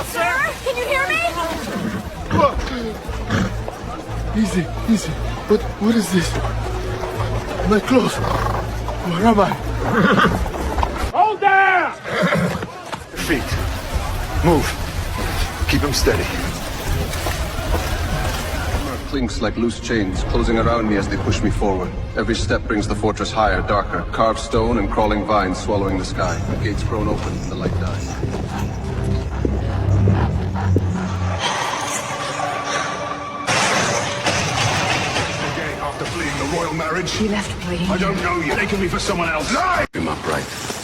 Sir, can you hear me? Easy, easy. What is this? My clothes. Where am I? Hold there! Feet. Move. Keep them steady. Clinks like loose chains, closing around me as they push me forward. Every step brings the fortress higher, darker. Carved stone and crawling vines swallowing the sky. The gates grown open, the light dies. Again, after fleeing the royal marriage? He left playing. I don't know you. Taking me for someone else. Lie! I'm upright.